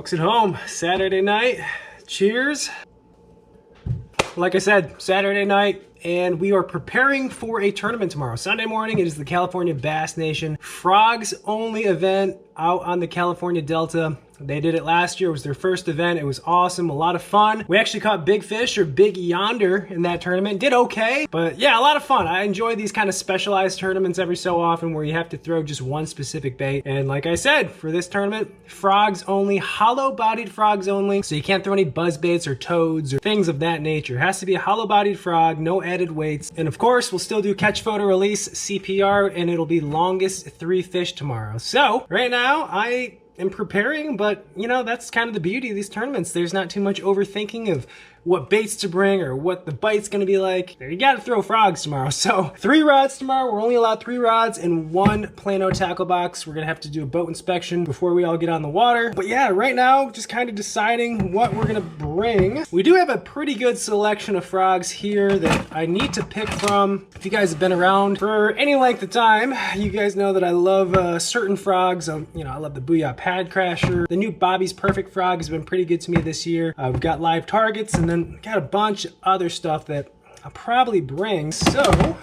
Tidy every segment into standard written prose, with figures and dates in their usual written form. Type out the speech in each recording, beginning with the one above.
Folks at home, Saturday night, cheers. Like I said, Saturday night, and we are preparing for a tournament tomorrow. Sunday morning, it is the California Bass Nation Frogs only event out on the California Delta. They did it last year. It was their first event. It was awesome, a lot of fun. We actually caught big fish, or big yonder, in that tournament. Did okay, but yeah, a lot of fun. I enjoy these kind of specialized tournaments every so often where you have to throw just one specific bait. And like I said, for this tournament, frogs only, hollow-bodied frogs only. So you can't throw any buzz baits or toads or things of that nature. It has to be a hollow-bodied frog, no added weights. And of course, we'll still do catch, photo, release, CPR, and it'll be longest 3 fish tomorrow. So right now, I am preparing, but you know, that's kind of the beauty of these tournaments. There's not too much overthinking of what baits to bring or what the bite's gonna be like. You gotta throw frogs tomorrow. So 3 rods tomorrow. We're only allowed 3 rods and 1 Plano tackle box. We're gonna have to do a boat inspection before we all get on the water. But yeah, right now, just kind of deciding what we're gonna bring. We do have a pretty good selection of frogs here that I need to pick from. If you guys have been around for any length of time, you guys know that I love certain frogs. You know, I love the Booyah Pad Crasher. The new Bobby's Perfect Frog has been pretty good to me this year. We've got live targets, and then got a bunch of other stuff that I'll probably bring. So,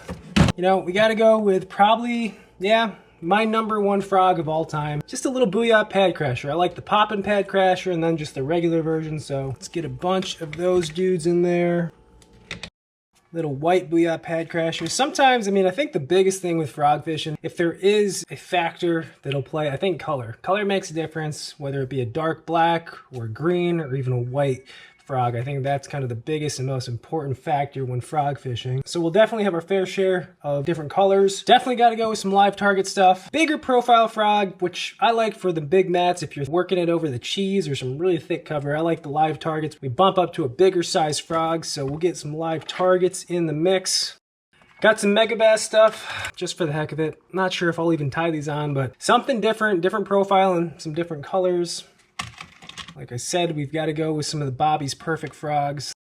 you know, we gotta go with probably, yeah, my #1 frog of all time. Just a little Booyah Pad Crasher. I like the Poppin' Pad Crasher and then just the regular version. So let's get a bunch of those dudes in there. Little white Booyah Pad Crashers. Sometimes, I mean, I think the biggest thing with frog fishing, if there is a factor that'll play, I think color. Color makes a difference, whether it be a dark black or green or even a white frog. I think that's kind of the biggest and most important factor when frog fishing. So we'll definitely have our fair share of different colors. Definitely got to go with some live target stuff. Bigger profile frog, which I like for the big mats if you're working it over the cheese or some really thick cover. I like the live targets. We bump up to a bigger size frog, so we'll get some live targets in the mix. Got some Megabass stuff, just for the heck of it. Not sure if I'll even tie these on, but something different, different profile and some different colors. Like I said, we've got to go with some of the Bobby's Perfect Frogs.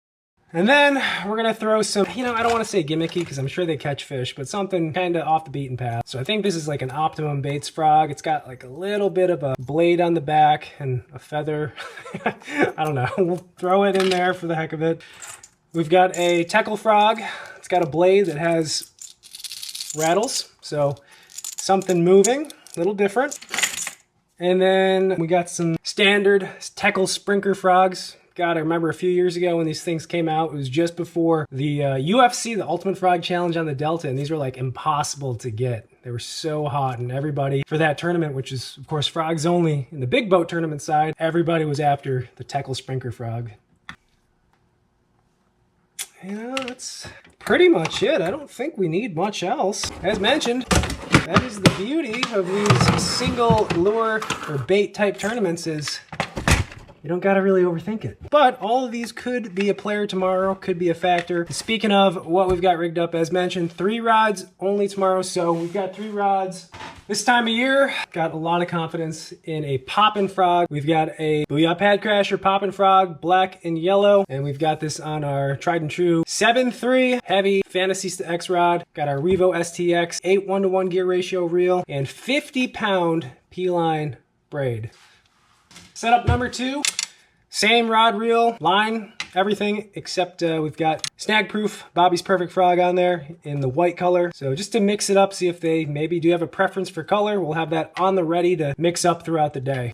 And then we're going to throw some, you know, I don't want to say gimmicky because I'm sure they catch fish, but something kind of off the beaten path. So I think this is like an Optimum Baits frog. It's got like a little bit of a blade on the back and a feather. I don't know. We'll throw it in there for the heck of it. We've got a Teckle frog. It's got a blade that has rattles. So something moving, a little different. And then we got some standard Teckle Sprinkler frogs. God, I remember a few years ago when these things came out, it was just before the UFC, the Ultimate Frog Challenge on the Delta, and these were like impossible to get. They were so hot, and everybody for that tournament, which is of course frogs only in the big boat tournament side, everybody was after the Teckle Sprinkler frog. Yeah, that's pretty much it. I don't think we need much else. As mentioned, that is the beauty of these single lure or bait type tournaments is you don't got to really overthink it. But all of these could be a player tomorrow, could be a factor. Speaking of what we've got rigged up, as mentioned, 3 rods only tomorrow. So we've got 3 rods. This time of year, got a lot of confidence in a Poppin' Frog. We've got a Booyah Pad Crasher Poppin' Frog, black and yellow. And we've got this on our tried and true 7.3 heavy Fantasista X rod. Got our Revo STX 8 1-to-1 gear ratio reel and 50-pound P-line braid. Setup number 2, same rod, reel, line, everything except we've got snag proof Bobby's Perfect Frog on there in the white color. So just to mix it up, see if they maybe do have a preference for color. We'll have that on the ready to mix up throughout the day.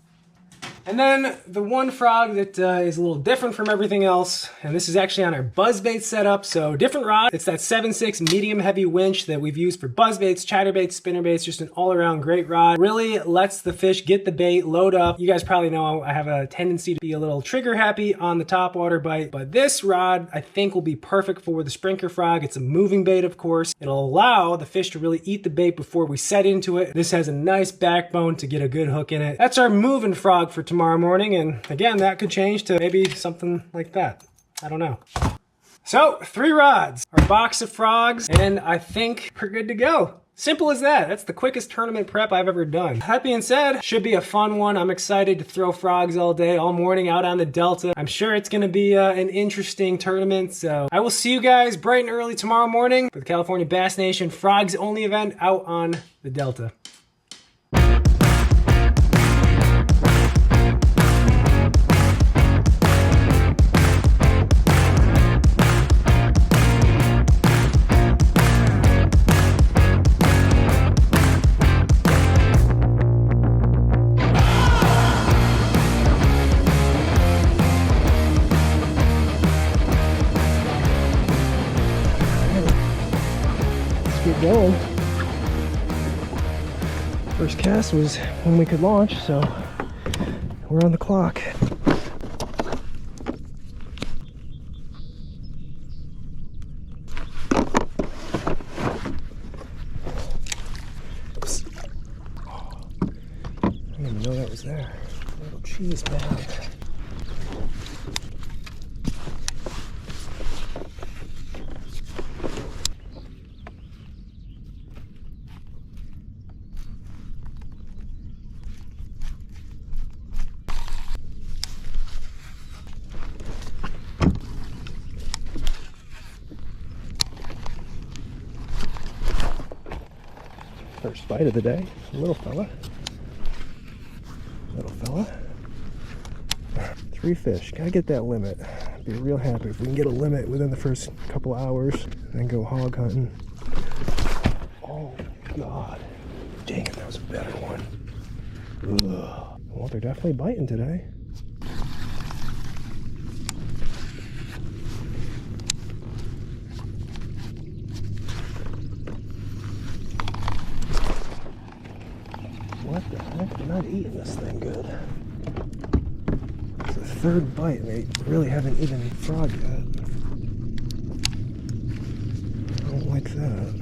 And then the one frog that is a little different from everything else, and this is actually on our buzzbait setup, so different rod. It's that 7.6 medium heavy winch that we've used for buzzbaits, chatterbaits, spinnerbaits, just an all-around great rod. Really lets the fish get the bait, load up. You guys probably know I have a tendency to be a little trigger happy on the topwater bite, but this rod I think will be perfect for the sprinkler frog. It's a moving bait, of course. It'll allow the fish to really eat the bait before we set into it. This has a nice backbone to get a good hook in it. That's our moving frog for tomorrow morning, and again, that could change to maybe something like that. I don't know. So 3 rods, our box of frogs, and I think we're good to go. Simple as that. That's the quickest tournament prep I've ever done. That being said, should be a fun one. I'm excited to throw frogs all day, all morning out on the Delta. I'm sure it's going to be an interesting tournament. So I will see you guys bright and early tomorrow morning for the California Bass Nation Frogs Only event out on the Delta. get going. First cast was when we could launch, so we're on the clock. Oops. Oh, I didn't even know that was there. Little cheese bag. First bite of the day, little fella. Little fella. 3 fish, gotta get that limit. Be real happy if we can get a limit within the first couple hours, then go hog hunting. Oh God, dang it, that was a better one. Ugh. Well, they're definitely biting today. What the heck? I'm not eating this thing good. It's the 3rd bite and they really haven't eaten frog yet. I don't like that.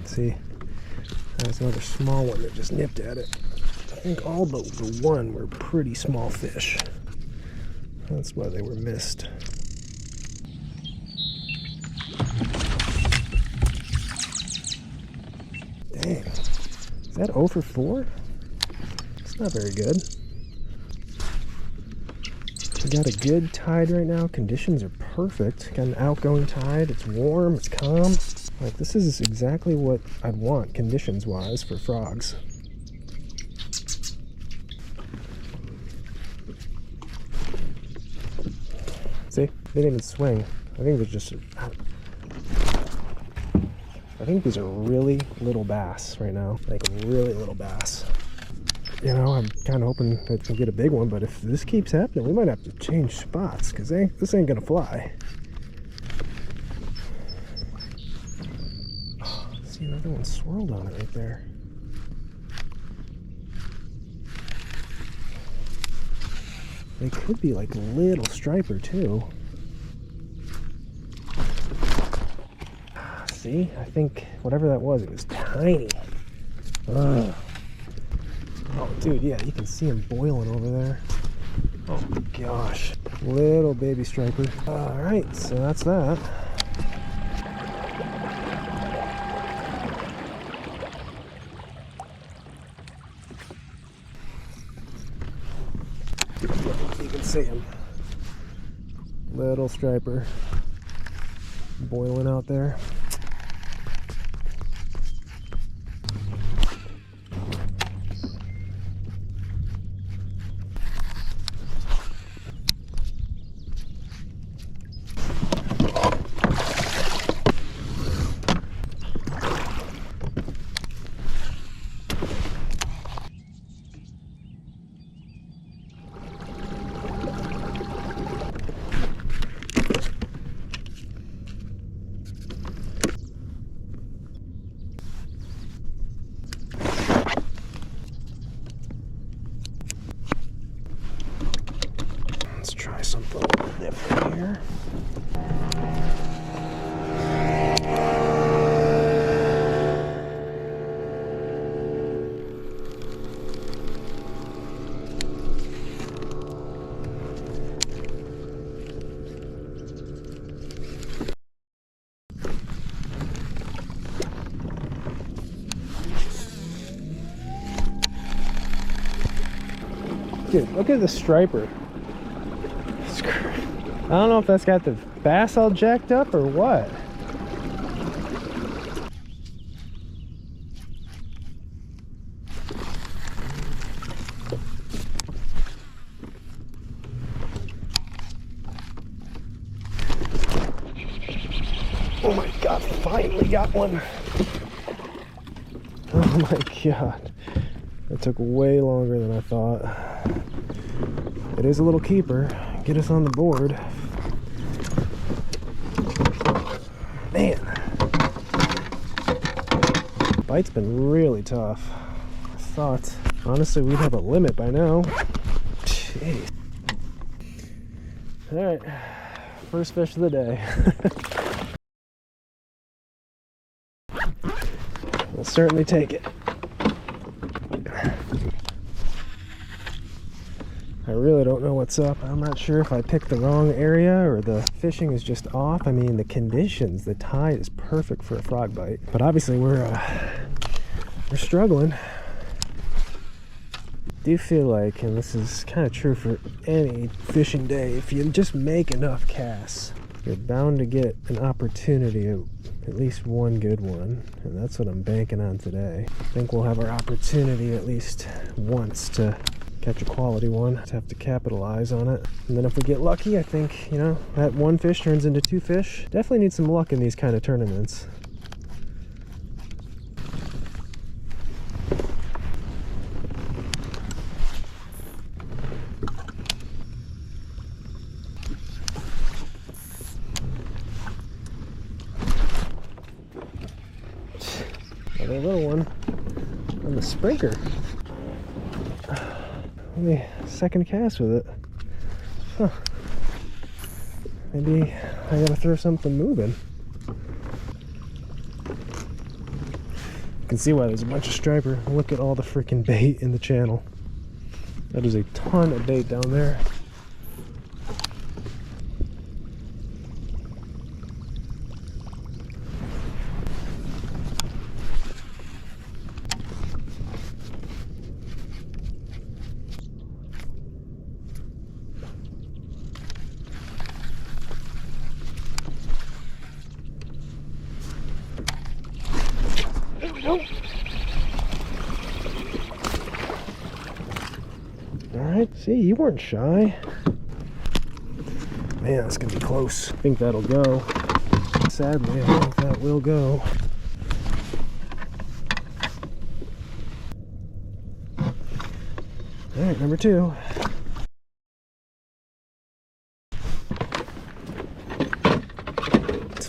See, that's another small one that just nipped at it. I think all but the one were pretty small fish. That's why they were missed. Dang, is that 0 for 4? It's not very good. We got a good tide right now. Conditions are perfect. Got an outgoing tide. It's warm. It's calm. Like, this is exactly what I'd want conditions-wise for frogs. See, they didn't even swing. I think they're just. I think these are really little bass right now, like really little bass. You know, I'm kind of hoping that we'll get a big one, but if this keeps happening, we might have to change spots, because this ain't gonna fly. Oh, see, another one swirled on it right there. They could be like little striper too. See, I think whatever that was, it was tiny. Ugh. Oh, dude, yeah, you can see him boiling over there. Oh my gosh, little baby striper. All right, so that's that. You can see him. Little striper boiling out there. Something a little different here. Dude, look at the striper. I don't know if that's got the bass all jacked up or what. Oh my God, finally got one. Oh my God. It took way longer than I thought. It is a little keeper. Get us on the board. Man. Bite's been really tough. I thought, honestly, we'd have a limit by now. Jeez. Alright. First fish of the day. We'll certainly take it. I really don't know what's up. I'm not sure if I picked the wrong area or the fishing is just off. I mean, the conditions, the tide is perfect for a frog bite. But obviously we're struggling. I do feel like, and this is kind of true for any fishing day, if you just make enough casts, you're bound to get an opportunity, at least one good one. And that's what I'm banking on today. I think we'll have our opportunity at least once to catch a quality one. To have to capitalize on it. And then if we get lucky, I think, you know, that one fish turns into two fish. Definitely need some luck in these kind of tournaments. Another little one on the sprinkler. Only second cast with it. Huh. Maybe I gotta throw something moving. You can see why there's a bunch of striper. Look at all the freaking bait in the channel. That is a ton of bait down there. Alright, see, you weren't shy. Man, that's gonna be close. I think that'll go. Sadly, I think that will go. Alright, number two.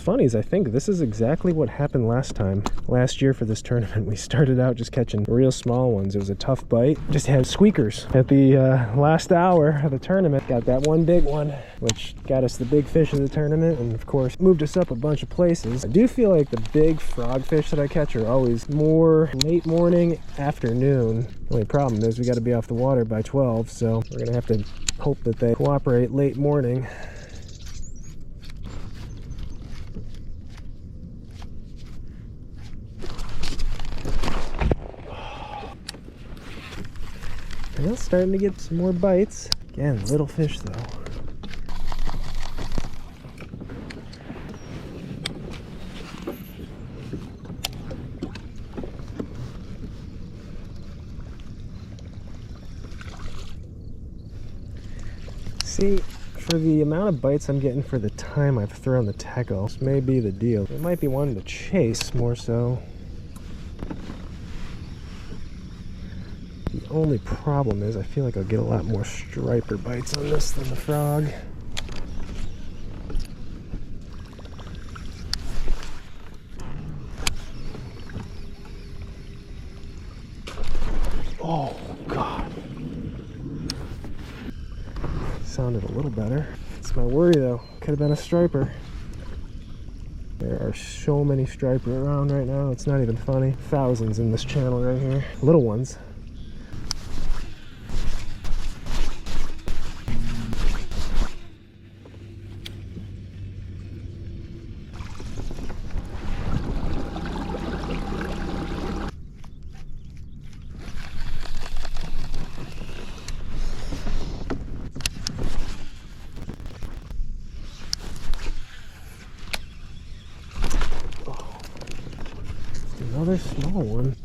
Funny is I think this is exactly what happened last year for this tournament. We started out just catching real small ones. It was a tough bite, just had squeakers at the last hour of the tournament. Got that one big one, which got us the big fish of the tournament, and of course moved us up a bunch of places. I do feel like the big frog fish that I catch are always more late morning, afternoon. The only problem is we got to be off the water by 12, so we're gonna have to hope that they cooperate late morning. Well, starting to get some more bites. Again, little fish though. See, for the amount of bites I'm getting for the time I've thrown the tackle, this may be the deal. It might be one to chase more so. The only problem is I feel like I'll get a lot more striper bites on this than the frog. Oh God. Sounded a little better. It's my worry though. Could have been a striper. There are so many striper around right now, it's not even funny. Thousands in this channel right here. Little ones. Another small one.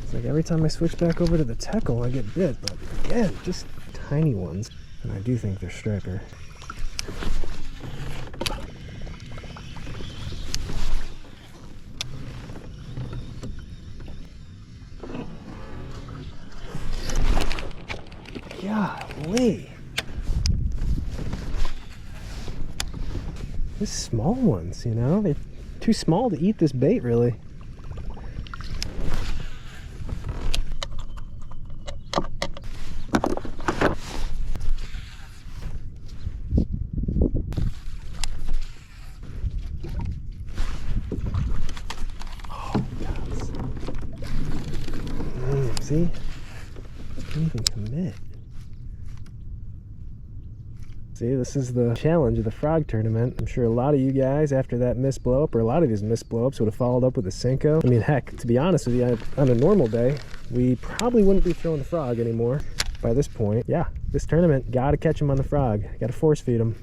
It's like every time I switch back over to the tackle, I get bit, but again, just tiny ones. And I do think they're striper. Golly. Just small ones, you know? They're too small to eat this bait, really. See? Can't even commit. See, this is the challenge of the frog tournament. I'm sure a lot of you guys, after that missed blow up, or a lot of these missed blow ups, would have followed up with a Senko. I mean, heck, to be honest with you, on a normal day, we probably wouldn't be throwing the frog anymore by this point. Yeah, this tournament, gotta catch them on the frog. Gotta force feed them.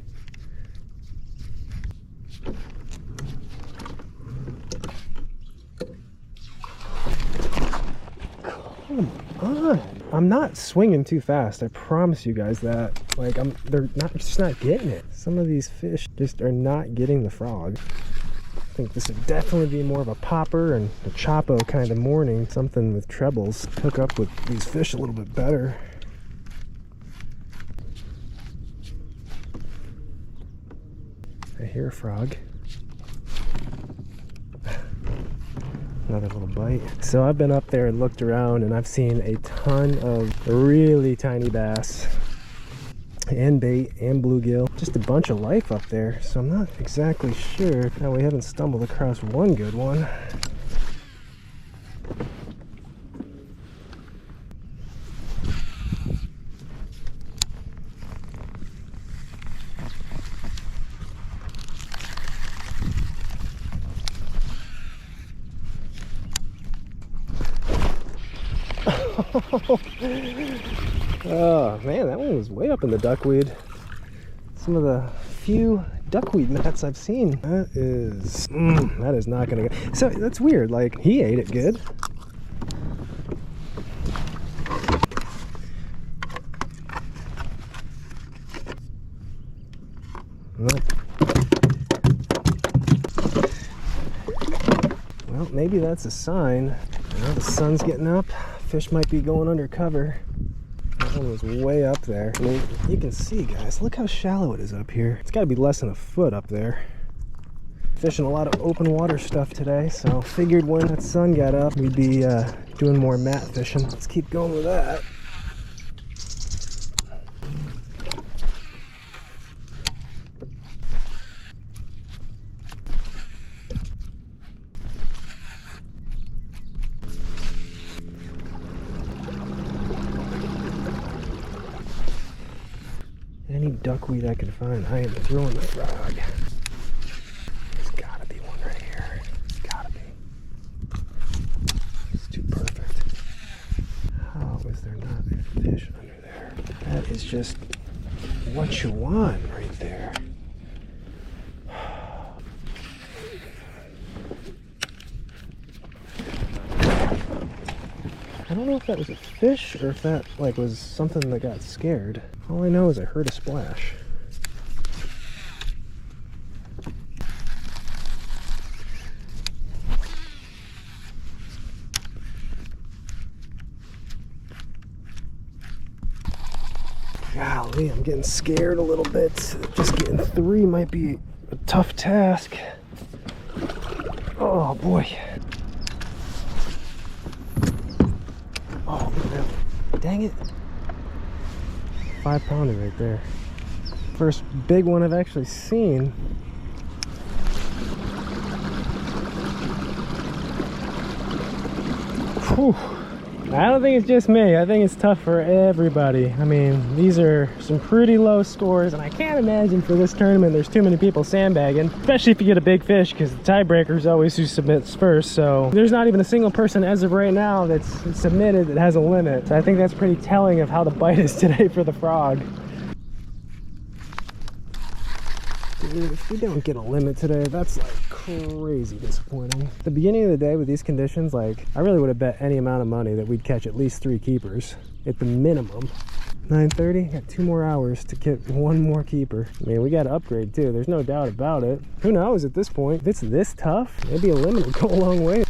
Come on. I'm not swinging too fast. I promise you guys that. Like, they're just not getting it. Some of these fish just are not getting the frog. I think this would definitely be more of a popper and a chopo kind of morning. Something with trebles. Hook up with these fish a little bit better. I hear a frog. Another little bite. So I've been up there and looked around, and I've seen a ton of really tiny bass and bait and bluegill. Just a bunch of life up there. So I'm not exactly sure how we haven't stumbled across one good one. Oh man, that one was way up in the duckweed. Some of the few duckweed mats I've seen. That is not gonna go. So that's weird, like he ate it good. Well, maybe that's a sign. Well, the sun's getting up. Fish might be going under cover. That one was way up there. I mean, you can see, guys, look how shallow it is up here. It's got to be less than a foot up there. Fishing a lot of open water stuff today, so figured when that sun got up, we'd be doing more mat fishing. Let's keep going with that. Any duckweed I can find, I am throwing the frog. There's gotta be one right here. There's gotta be. It's too perfect. How is there not a fish under there? That is just what you want right there. I don't know if that was a fish or if that like was something that got scared. All I know is I heard a splash. Golly, I'm getting scared a little bit. Just getting 3 might be a tough task. Oh boy. Oh, look at that. Dang it. 5-pounder right there. First big one I've actually seen. Whew. I don't think it's just me. I think it's tough for everybody. I mean, these are some pretty low scores, and I can't imagine for this tournament there's too many people sandbagging, especially if you get a big fish, because the tiebreaker is always who submits first. So there's not even a single person as of right now that's submitted that has a limit. So I think that's pretty telling of how the bite is today for the frog. Dude, if we don't get a limit today, that's like crazy disappointing. At the beginning of the day with these conditions, like I really would have bet any amount of money that we'd catch at least 3 keepers at the minimum. 9:30, got 2 more hours to get 1 more keeper. I mean, we got to upgrade too, there's no doubt about it. Who knows at this point? If it's this tough, maybe a limit would go a long way.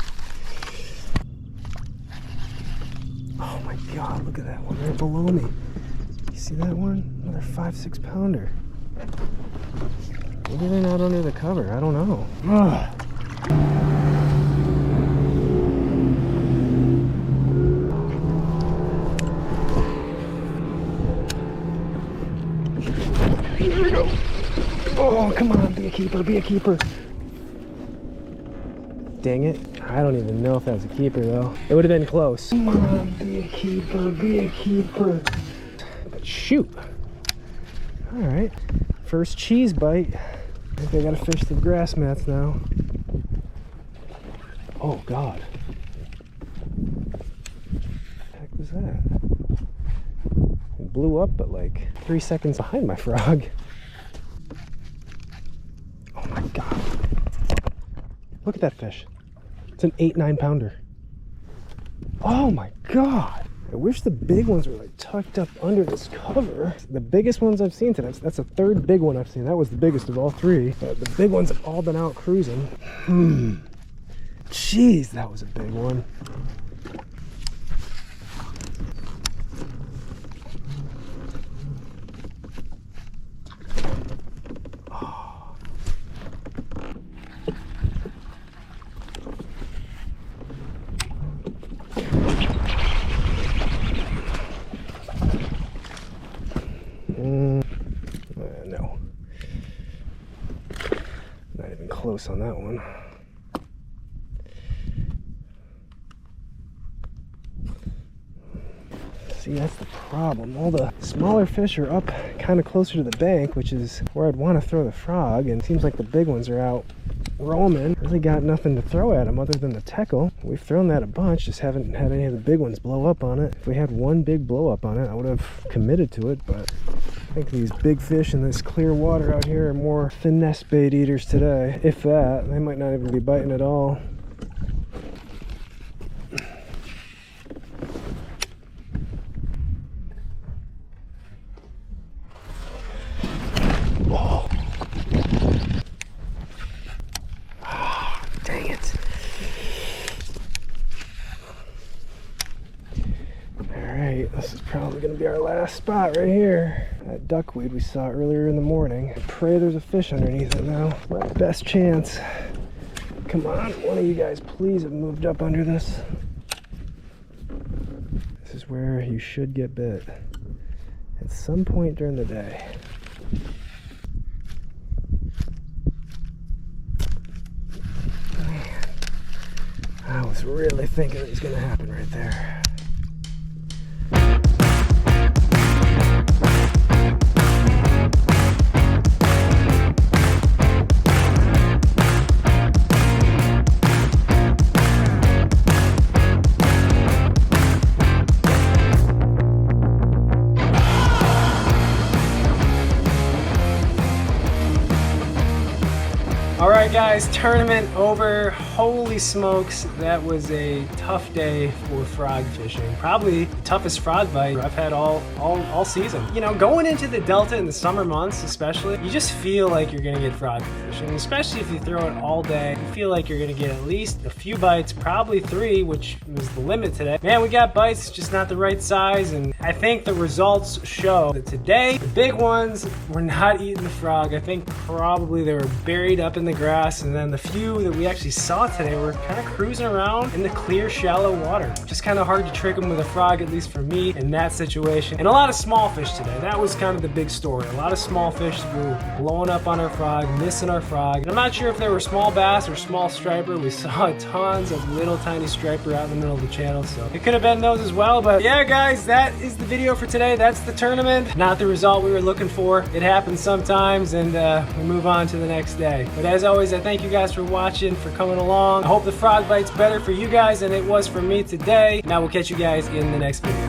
Oh my god, look at that one right below me. You see that one? Another 5-6 pounder. Maybe they're not under the cover. I don't know. Ugh. Here we go. Oh, come on, be a keeper, be a keeper. Dang it. I don't even know if that was a keeper, though. It would have been close. Come on, be a keeper, be a keeper. But shoot. All right. First cheese bite. I think I gotta fish the grass mats now. Oh, God. What the heck was that? It blew up, but like 3 seconds behind my frog. Oh my God. Look at that fish. It's an 8-9 pounder. Oh my God. I wish the big ones were like tucked up under this cover. The biggest ones I've seen today, that's the third big one I've seen. That was the biggest of all three. The big ones have all been out cruising. Jeez, that was a big one. No. Not even close on that one. See, that's the problem. All the smaller fish are up kind of closer to the bank, which is where I'd want to throw the frog, and it seems like the big ones are out roaming. Really got nothing to throw at them other than the tackle. We've thrown that a bunch, just haven't had any of the big ones blow up on it. If we had one big blow up on it, I would have committed to it, but I think these big fish in this clear water out here are more finesse bait eaters today. If that, they might not even be biting at all. Oh. Oh, dang it. Alright, this is probably going to be our last spot right here. That duckweed we saw earlier in the morning. I pray there's a fish underneath it now. My best chance. Come on, one of you guys please have moved up under this. This is where you should get bit at some point during the day. Man, I was really thinking it was going to happen right there. Alright guys, tournament over. Holy smokes, that was a tough day for frog fishing. Probably the toughest frog bite I've had all season. You know, going into the Delta in the summer months especially, you just feel like you're gonna get frog fishing, especially if you throw it all day. You feel like you're gonna get at least a few bites, probably 3, which was the limit today. Man, we got bites, just not the right size, and I think the results show that today, the big ones were not eating the frog. I think probably they were buried up in the grass, and then the few that we actually saw today were kind of cruising around in the clear, shallow water. Just kind of hard to trick them with a frog, at least for me, in that situation. And a lot of small fish today. That was kind of the big story. A lot of small fish were blowing up on our frog, missing our frog. And I'm not sure if they were small bass or small striper. We saw tons of little tiny striper out in the middle of the channel, so it could have been those as well. But yeah, guys, that is the video for today. That's the tournament. Not the result we were looking for. It happens sometimes, and we move on to the next day. But as always, I thank you guys for watching, for coming along. I hope the frog bite's better for you guys than it was for me today. Now we'll catch you guys in the next video.